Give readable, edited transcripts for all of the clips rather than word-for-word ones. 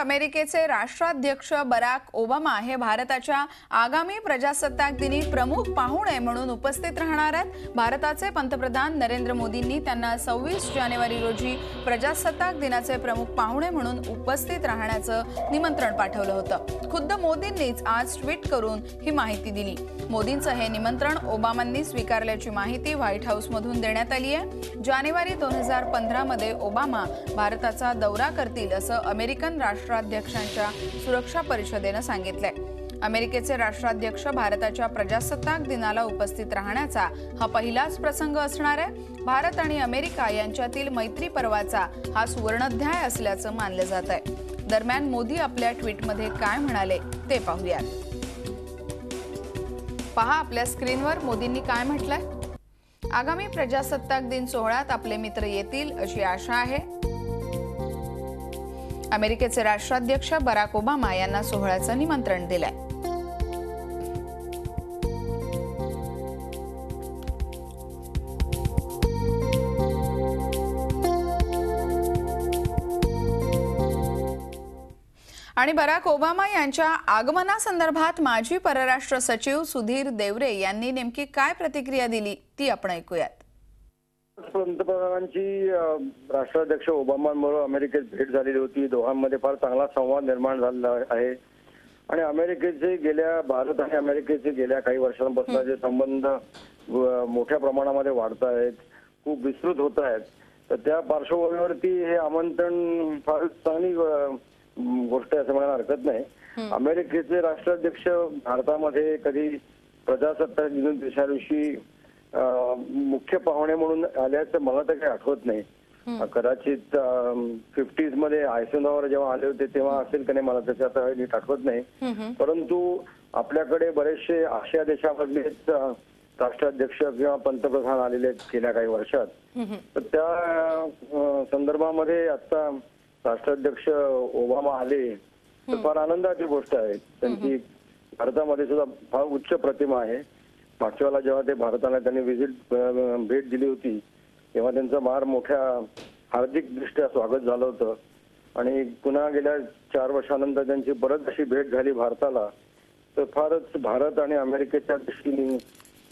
अमेरिकेचे राष्ट्राध्यक्ष Barack Obama हे भारताच्या आगामी प्रजासत्ताक दिनी प्रमुख पाहुणे म्हणून उपस्थित राहणार आहेत। भारताचे पंतप्रधान नरेंद्र मोदींनी त्यांना 26 जानेवारी रोजी प्रजासत्ताक दिनाचे प्रमुख पाहुणे म्हणून उपस्थित राहण्याचं निमंत्रण पाठवलं होतं। खुद्द मोदींनीच आज ट्विट करून ही माहिती दिली। मोदींचं हे निमंत्रण ओबामांनी स्वीकारल्याची माहिती व्हाईट हाऊसमधून देण्यात आली आहे। जानेवारी 2015 मध्ये ओबामा भारताचा दौरा करतील असं अमेरिकन राष्ट्राध्यक्षांच्या सुरक्षा परिषदेने सांगितलंय। अमेरिकेचे राष्ट्राध्यक्ष भारताच्या प्रजासत्ताक दिनाला उपस्थित राहण्याचा हा पहिलाच प्रसंग असणार आहे। भारत आणि अमेरिका यांच्यातील मैत्री पर्वाचा हा सुवर्णाध्याय असल्याचं मानलं जात आहे। दरम्यान मोदी आपल्या ट्विटमध्ये काय म्हणाले ते पाहूयात। पहा आपल्या स्क्रीनवर मोदींनी काय म्हटलंय। आगामी प्रजासत्ताक दिन सोहळ्यात आपले मित्र येतील अशी आशा आहे। अमेरिकेचे राष्ट्राध्यक्ष बराक ओबामा यांना सोहळ्याचं निमंत्रण दिलंय। आणि बराक ओबामा यांच्या आगमनासंदर्भात माजी परराष्ट्र सचिव सुधीर देवरे यांनी नेमकी काय प्रतिक्रिया दिली ती आपण ऐकूयात। पंतप्रधानांची राष्ट्राध्यक्ष ओबामांबरोबर अमेरिकेत भेट झालेली होती। दोघांमध्ये फार चांगला संवाद निर्माण झाला आहे आणि अमेरिकेचे गेल्या भारत आणि अमेरिकेचे गेल्या काही वर्षांपासूनचे संबंध मोठ्या प्रमाणामध्ये वाढत आहेत, खूप विस्तृत होत आहेत। तर त्या पार्श्वभूमीवरती हे आमंत्रण फार चांगली गोष्ट असं म्हणायला हरकत नाही। अमेरिकेचे राष्ट्राध्यक्ष भारतामध्ये कधी प्रजासत्ताक दिन दिवशी मुख्य पाहुणे म्हणून आल्याचं मला तर काही आठवत नाही। कदाचित 50s मध्ये आयसेनहॉवर जेव्हा आले होते तेव्हा असेल की नाही मला त्याच्यात नीट आठवत नाही। परंतु आपल्याकडे बरेचसे आशिया देशामधलेच राष्ट्राध्यक्ष किंवा पंतप्रधान आलेले गेल्या काही वर्षात। तर त्या संदर्भामध्ये आता राष्ट्राध्यक्ष ओबामा आले तर फार आनंदाची गोष्ट आहे। त्यांची भारतामध्ये सुद्धा फार उच्च प्रतिमा आहे। मागच्या वेळेला जेव्हा ते भारताला त्यांनी भेट दिली होती तेव्हा त्यांचं फार मोठ्या हार्दिकदृष्ट्या स्वागत झालं होतं आणि पुन्हा गेल्या 4 वर्षानंतर त्यांची परत अशी भेट झाली भारताला तर फारच भारत आणि अमेरिकेच्या दृष्टीने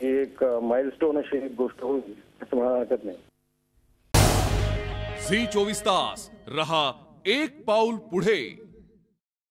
ही एक माइलस्टोन अशी एक गोष्ट होईल असं म्हणायला हरकत नाही। झी 24 तास रहा एक पाऊल पुढे।